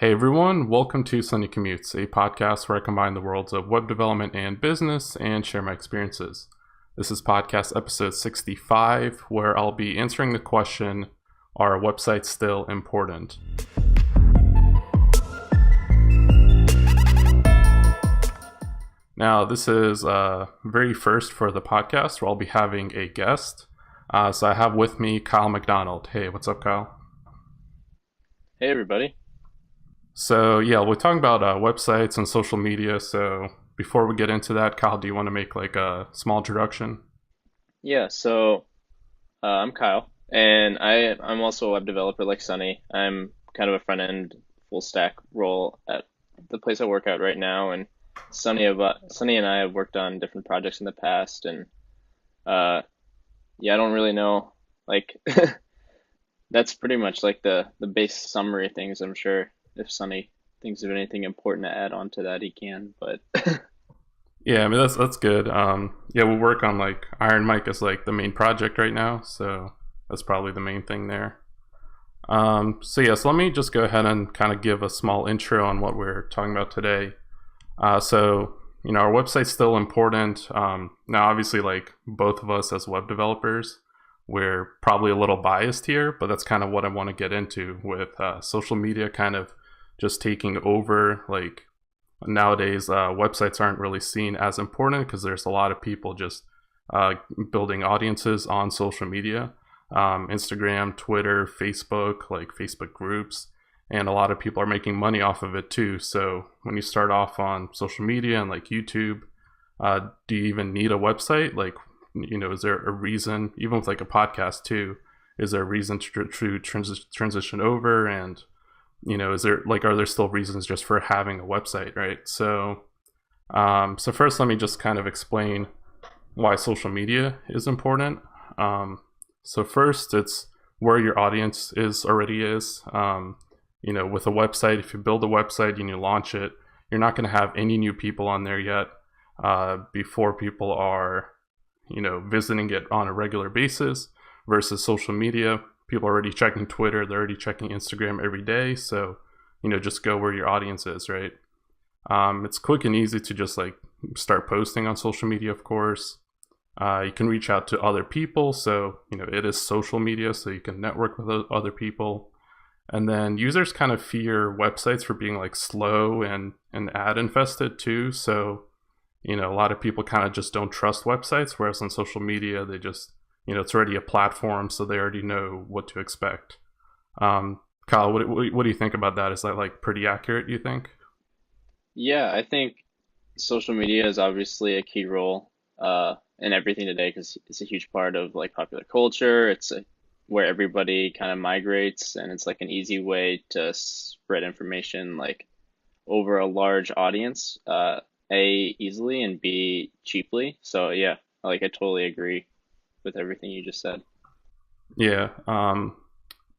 Hey everyone, welcome to Sunny Commutes, a podcast where I combine the worlds of web development and business and share my experiences. This is podcast episode 65, where I'll be answering the question, are websites still important? Now, this is very first for the podcast where I'll be having a guest. So I have with me Kyle McDonald. Hey, what's up, Kyle? Hey everybody. So yeah, we're talking about websites and social media. So before we get into that, Kyle, do you want to make like a small introduction? I'm Kyle, and I'm also a web developer like Sunny. I'm kind of a front end full stack role at the place I work at right now, and Sunny and I have worked on different projects in the past, and uh, yeah, I don't really know like that's pretty much like the base summary of things. I'm sure if Sunny thinks of anything important to add on to that, he can, but Yeah, I mean that's good. Yeah, we'll work on like Iron Mike as like the main project right now, so that's probably the main thing there. So let me just go ahead and kind of give a small intro on what we're talking about today. Our website's still important. Now, obviously, like both of us as web developers, we're probably a little biased here, but that's kind of what I want to get into with social media kind of just taking over. Like nowadays, websites aren't really seen as important because there's a lot of people just uh, building audiences on social media, Instagram, Twitter, Facebook, like Facebook groups, and a lot of people are making money off of it too. So when you start off on social media and like YouTube, do you even need a website? Like, is there a reason, even with like a podcast too, is there a reason to transition over? And, is there like, are there still reasons just for having a website, right? So first, let me just kind of explain why social media is important. So first, it's where your audience is already is. With a website, if you build a website and you launch it, you're not going to have any new people on there yet before people are, visiting it on a regular basis versus social media. People are already checking Twitter, they're already checking Instagram every day. So, just go where your audience is, right? It's quick and easy to just like start posting on social media, of course. You can reach out to other people. So, it is social media, so you can network with other people. And then users kind of fear websites for being like slow and ad infested too. So, a lot of people kind of just don't trust websites, whereas on social media, they just, it's already a platform, so they already know what to expect. Kyle, what do you think about that? Is that like pretty accurate, you think? yeah, I think social media is obviously a key role in everything today because it's a huge part of like popular culture. Where everybody kind of migrates, and it's like an easy way to spread information like over a large audience, A, easily, and B, cheaply. So yeah, like I totally agree with everything you just said. Yeah. And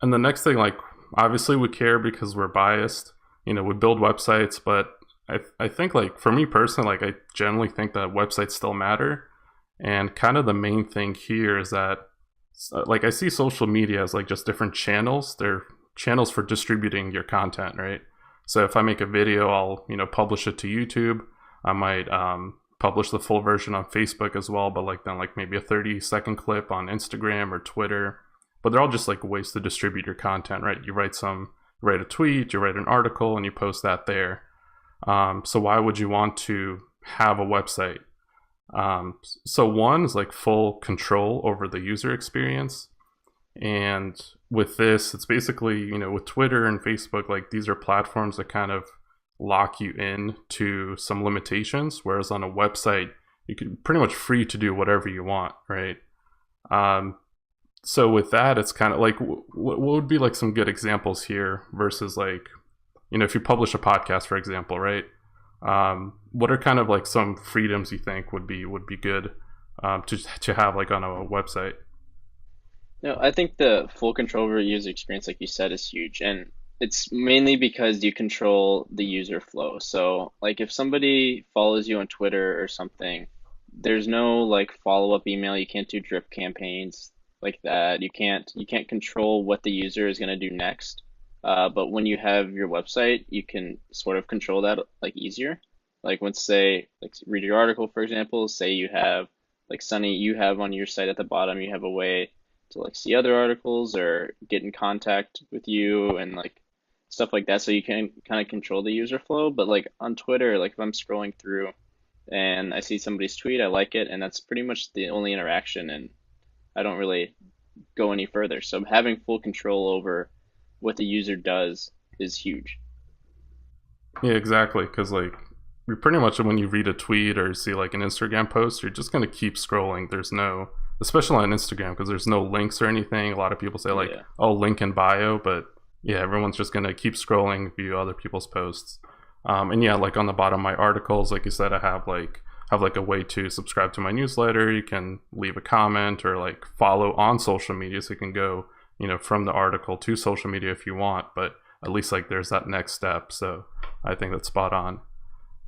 the next thing, like, obviously we care because we're biased. We build websites, but I think, like, for me personally, like, I generally think that websites still matter. And kind of the main thing here is that, like, I see social media as, like, just different channels. They're channels for distributing your content, right? So if I make a video, I'll, publish it to YouTube. I might publish the full version on Facebook as well, but like then like maybe a 30-second clip on Instagram or Twitter. But they're all just like ways to distribute your content, right? You write a tweet, you write an article, and you post that there. So why would you want to have a website? So one is like full control over the user experience. And with this, it's basically, with Twitter and Facebook, like these are platforms that kind of lock you in to some limitations, whereas on a website, you can pretty much free to do whatever you want, right? Um, so with that, it's kind of like, what would be like some good examples here versus like, if you publish a podcast, for example, right? What are kind of like some freedoms you think would be good to have like on a website? No, I think the full control over user experience, like you said, is huge. And it's mainly because you control the user flow. So, like, if somebody follows you on Twitter or something, there's no like follow-up email. You can't do drip campaigns like that. You can't control what the user is going to do next. But when you have your website, you can sort of control that like easier. Like let's say, like read your article, for example, say you have like Sunny, you have on your site at the bottom, you have a way to like see other articles or get in contact with you and like stuff like that. So you can kind of control the user flow. But like on Twitter, like if I'm scrolling through and I see somebody's tweet, I like it, and that's pretty much the only interaction, and I don't really go any further. So having full control over what the user does is huge. Yeah, exactly. Because like you pretty much when you read a tweet or see like an Instagram post, you're just gonna keep scrolling. There's no, especially on Instagram, because there's no links or anything. A lot of people say like, Yeah. "Oh, link in bio," but yeah, everyone's just gonna keep scrolling, view other people's posts. And yeah, like on the bottom of my articles, like you said, I have like a way to subscribe to my newsletter. You can leave a comment or like follow on social media, so you can go, from the article to social media if you want. But at least like there's that next step. So I think that's spot on.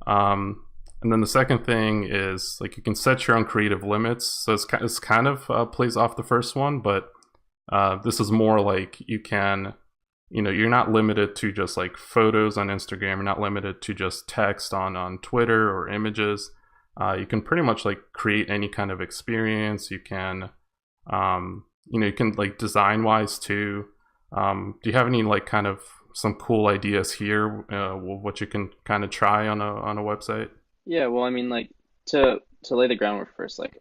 And then the second thing is like you can set your own creative limits. So it's kind of plays off the first one, but this is more like you can, you're not limited to just like photos on Instagram. You're not limited to just text on Twitter or images. You can pretty much like create any kind of experience. You can, you can like design wise too. Do you have any like kind of some cool ideas here? What you can kind of try on a website? Yeah, well, I mean, like to lay the groundwork first, like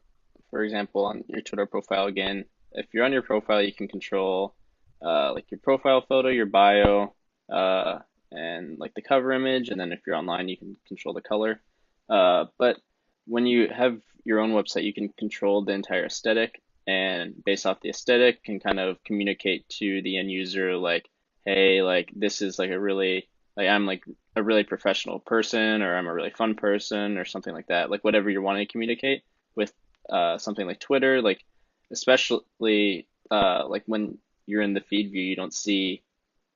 for example, on your Twitter profile again, if you're on your profile, you can control like your profile photo, your bio, uh, and like the cover image, and then if you're online, you can control the color. But when you have your own website, you can control the entire aesthetic, and based off the aesthetic, can kind of communicate to the end user like, hey, like this is like a really like I'm like a really professional person, or I'm a really fun person, or something like that. Like whatever you're wanting to communicate with something like Twitter, like especially like when you're in the feed view, you don't see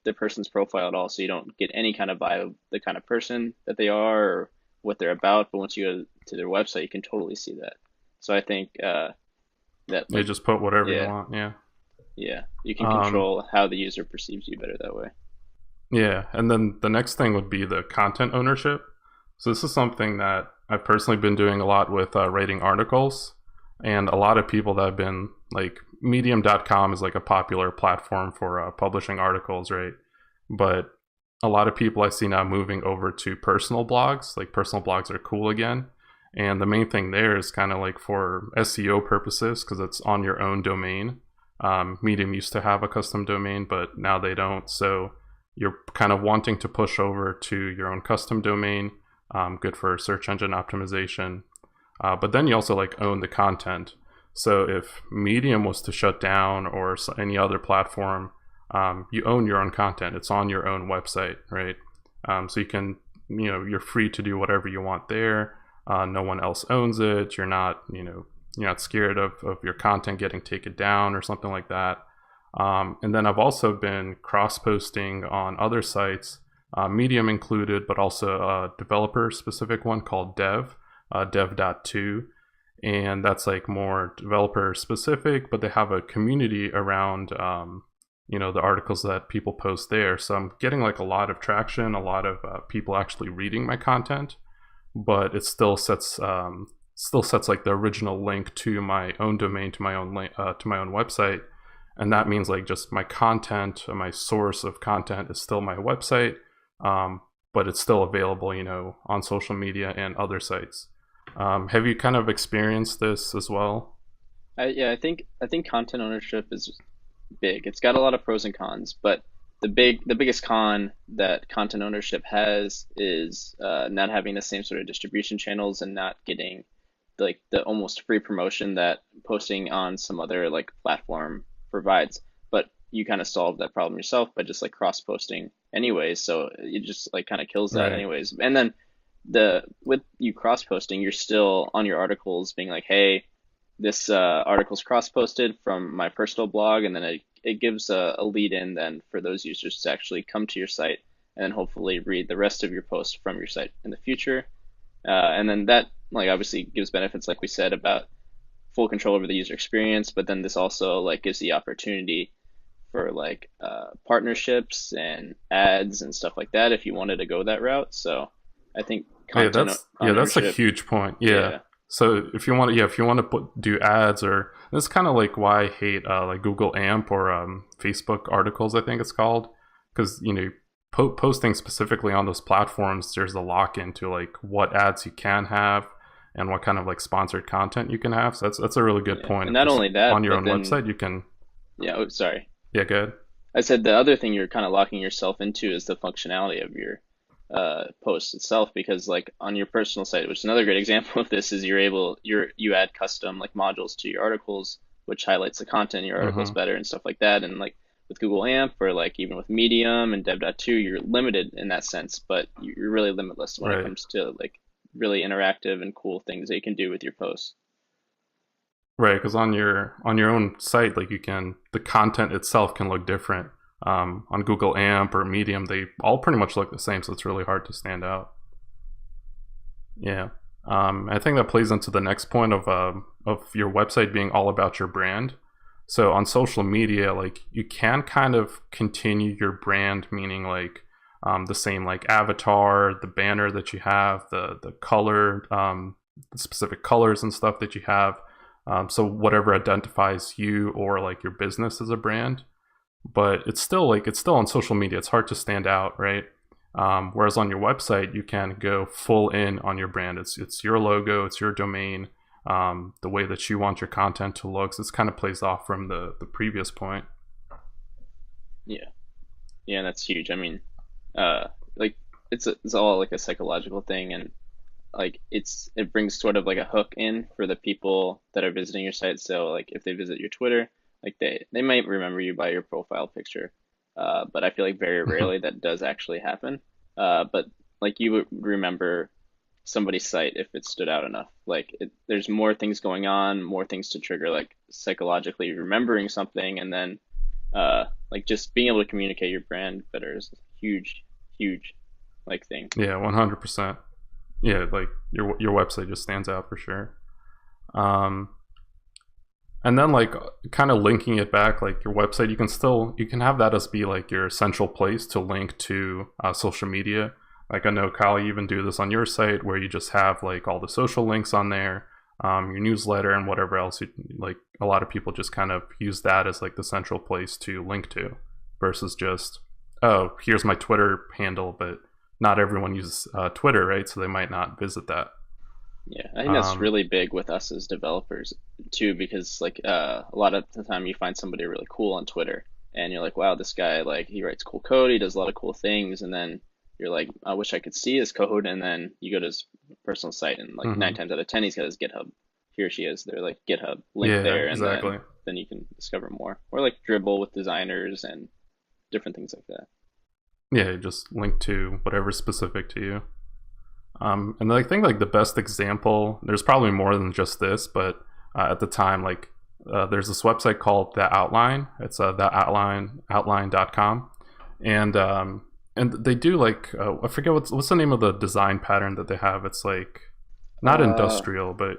the person's profile at all, so you don't get any kind of vibe of the kind of person that they are or what they're about. But once you go to their website, you can totally see that. So I think that You like just put whatever you yeah, want. Yeah. yeah, you can Um, control how the user perceives you better that way. yeah, and then the next thing would be the content ownership. So this is something that I've personally been doing a lot with writing articles, and a lot of people that have been like Medium.com is like a popular platform for publishing articles, right? But a lot of people I see now moving over to personal blogs. Like personal blogs are cool again, and the main thing there is kind of like for SEO purposes because it's on your own domain. Medium used to have a custom domain, but now they don't. So you're kind of wanting to push over to your own custom domain. Good for search engine optimization. But then you also like own the content. So if Medium was to shut down or any other platform, you own your own content. It's on your own website, right? So you can, you're free to do whatever you want there. No one else owns it. You're not scared of your content getting taken down or something like that. And then I've also been cross posting on other sites, Medium included, but also a developer specific one called dev.to. And that's like more developer specific, but they have a community around, the articles that people post there. So I'm getting like a lot of traction, a lot of people actually reading my content, but it still sets like the original link to my own domain, to my own to my own website. And that means like just my content, my source of content is still my website, but it's still available, on social media and other sites. Have you kind of experienced this as well? Yeah, I think content ownership is big. It's got a lot of pros and cons, but the biggest con that content ownership has is not having the same sort of distribution channels and not getting like the almost free promotion that posting on some other like platform provides. But you kind of solve that problem yourself by just like cross posting anyways. So it just like kind of kills that Right. anyways. And then the with you cross posting, you're still on your articles being like, hey, this article's cross posted from my personal blog, and then it gives a lead in then for those users to actually come to your site and then hopefully read the rest of your post from your site in the future. And then that like obviously gives benefits like we said about full control over the user experience, but then this also like gives the opportunity for like partnerships and ads and stuff like that if you wanted to go that route. So I think Yeah, content that's a ownership, huge point. Yeah. yeah. So if you want to do ads, or that's kind of like why I hate like Google AMP or Facebook articles, I think it's called, because posting specifically on those platforms, there's a lock into like what ads you can have and what kind of like sponsored content you can have. So that's a really good Yeah. point. And Of not just only that, on your but own then, website, you can. yeah, oh, sorry. Yeah, good. I said the other thing you're kind of locking yourself into is the functionality of your post itself, because like on your personal site, which is another great example of this, is you add custom like modules to your articles, which highlights the content in your articles Hmm. better and stuff like that. And like with Google AMP or like even with Medium and Dev.to, you're limited in that sense, but you're really limitless when it Right. comes to like really interactive and cool things that you can do with your posts. Right, because on your own site, like the content itself can look different. On Google AMP or Medium, they all pretty much look the same, so it's really hard to stand out. Yeah, I think that plays into the next point of your website being all about your brand. So on social media, like you can kind of continue your brand, meaning like the same like avatar, the banner that you have, the color, the specific colors and stuff that you have. So whatever identifies you or like your business as a brand, but it's still on social media. It's hard to stand out, right? Whereas on your website, you can go full in on your brand. It's your logo, it's your domain, the way that you want your content to look. So this kind of plays off from the previous point. Yeah. Yeah, that's huge. I mean, uh, like it's all like a psychological thing, and like it brings sort of like a hook in for the people that are visiting your site. So like if they visit your Twitter, like they might remember you by your profile picture, but I feel like very rarely that does actually happen. But like you would remember somebody's site if it stood out enough. Like there's more things going on, more things to trigger like psychologically remembering something, and then like just being able to communicate your brand better is a huge, huge like thing. Yeah, 100%. Yeah, like your website just stands out for sure. Um, and then like kind of linking it back, like your website, you can have that as be like your central place to link to social media. Like I know Kyle, you even do this on your site where you just have like all the social links on there, your newsletter and whatever else. Like a lot of people just kind of use that as like the central place to link to, versus just, oh, here's my Twitter handle, but not everyone uses Twitter, right? So they might not visit that. Yeah, I think that's Um, really big with us as developers too, because like a lot of the time you find somebody really cool on Twitter and you're like, wow, this guy like he writes cool code, he does a lot of cool things, and then you're like, I wish I could see his code, and then you go to his personal site and like nine mhm. times out of ten he's got his GitHub, he or she has their like GitHub link Yeah, there, and exactly. then you can discover more. Or like Dribble with designers and different things like that. Yeah, just link to whatever's specific to you. And I think like the best example, there's probably more than just this, but at the time, like there's this website called The Outline. It's the outline.com, and they do like I forget what's the name of the design pattern that they have. It's like not Uh, industrial, but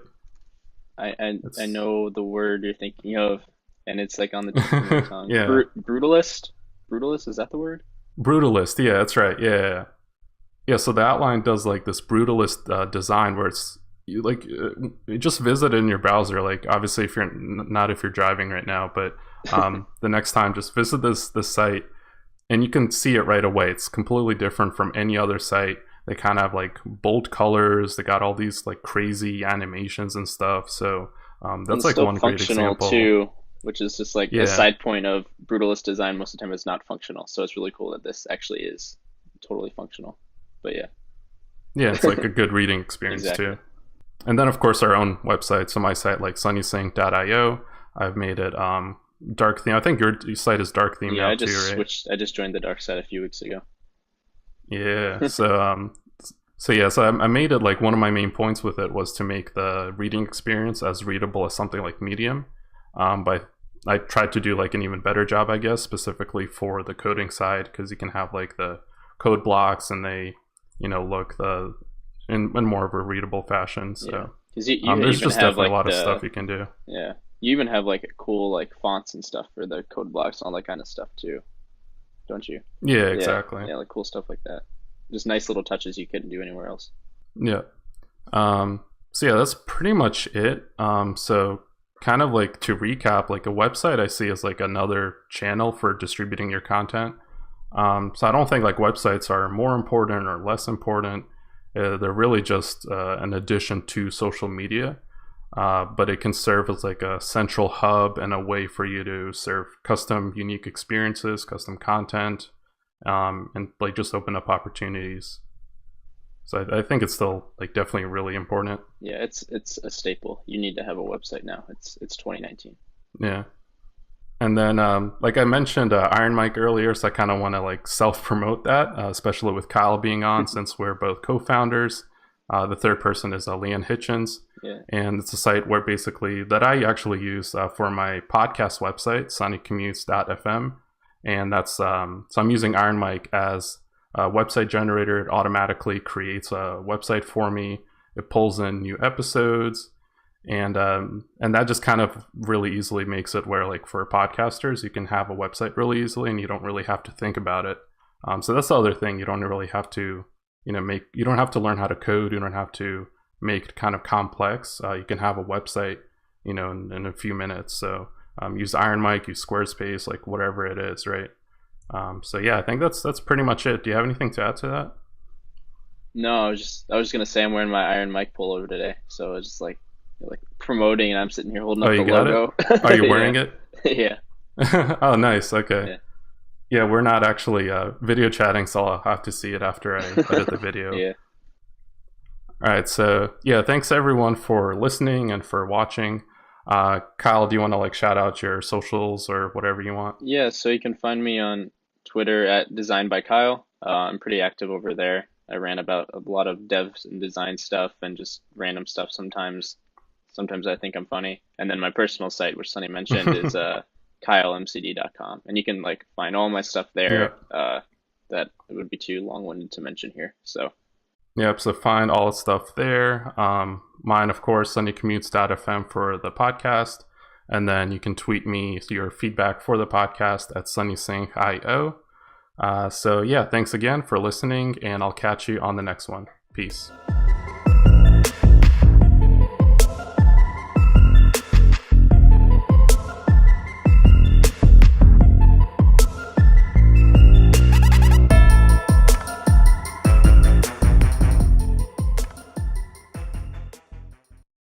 I it's know the word you're thinking of, and it's like on the tip of my tongue. yeah, Brutalist? Brutalist, is that the word? brutalist. Yeah, that's right. Yeah, yeah. Yeah, so the outline does like this brutalist design where it's you like you just visit it in your browser. Like obviously, if you're not if you're driving right now, but the next time, just visit this site and you can see it right away. It's completely different from any other site. They kind of have like bold colors. They got all these like crazy animations and stuff. So And that's it's like still one great functional example. too, which is just like a Yeah, side point of brutalist design. Most of the time, it's not functional. So it's really cool that this actually is totally functional. But yeah, yeah, it's like a good reading experience exactly. too. And then of course our own website. So my site like sunnysync.io, I've made it dark theme. I think your site is dark theme Yeah, now I too, just right? switched. I just joined the dark side a few weeks ago. Yeah. So yeah, so I made it like one of my main points with it was to make the reading experience as readable as something like Medium. But I tried to do like an even better job, I guess, specifically for the coding side, because you can have like the code blocks and they, look in more of a readable fashion. Yeah, So because you there's even just have definitely a like lot of the stuff you can do. yeah, You even have like cool like fonts and stuff for the code blocks and all that kind of stuff too, don't you? Yeah, Yeah, exactly. yeah, like cool stuff like that. Just nice little touches you couldn't do anywhere else. Yeah. So yeah, that's pretty much it. So kind of like to recap, like a website I see as like another channel for distributing your content. So I don't think like websites are more important or less important. They're really just an addition to social media, but it can serve as like a central hub and a way for you to serve custom, unique experiences, custom content, and like just open up opportunities. So I think it's still like definitely really important. Yeah, it's a staple. You need to have a website now. It's 2019. Yeah. And then, like I mentioned, Iron Mike earlier, so I kind of want to like self promote that, especially with Kyle being on, since we're both co-founders. The third person is Leanne Hitchens, Yeah. and it's a site where basically that I actually use for my podcast website, sunnycommutes.fm, and that's so I'm using Iron Mike as a website generator. It automatically creates a website for me. It pulls in new episodes, and that just kind of really easily makes it where like for podcasters you can have a website really easily and you don't really have to think about it. So that's the other thing. You don't really have to you don't have to learn how to code. You don't have to make it kind of complex. You can have a website in a few minutes. So use Iron Mike, use Squarespace, like whatever it is, right? So yeah, I think that's pretty much it. Do you have anything to add to that? No, I was just gonna say I'm wearing my Iron Mike pullover today, so it's just like promoting, and I'm sitting here holding Oh, up the you got it. logo. Are you Yeah, wearing it? yeah, Oh, nice. Okay. yeah. Yeah, we're not actually video chatting, so I'll have to see it after I edit the video. Yeah. All right, so yeah, thanks everyone for listening and for watching. Kyle, do you want to like shout out your socials or whatever you want? Yeah, so you can find me on Twitter at Design by Kyle. I'm pretty active over there. I ran about a lot of devs and design stuff and just random stuff sometimes. Sometimes I think I'm funny. And then my personal site, which Sunny mentioned, is kylemcd.com. And you can like find all my stuff Yeah. there. That it would be too long-winded to mention here. So Yep, so find all the stuff there. Mine, of course, sunnycommutes.fm for the podcast. And then you can tweet me your feedback for the podcast at sunnysyncIO. So yeah, thanks again for listening, and I'll catch you on the next one. Peace.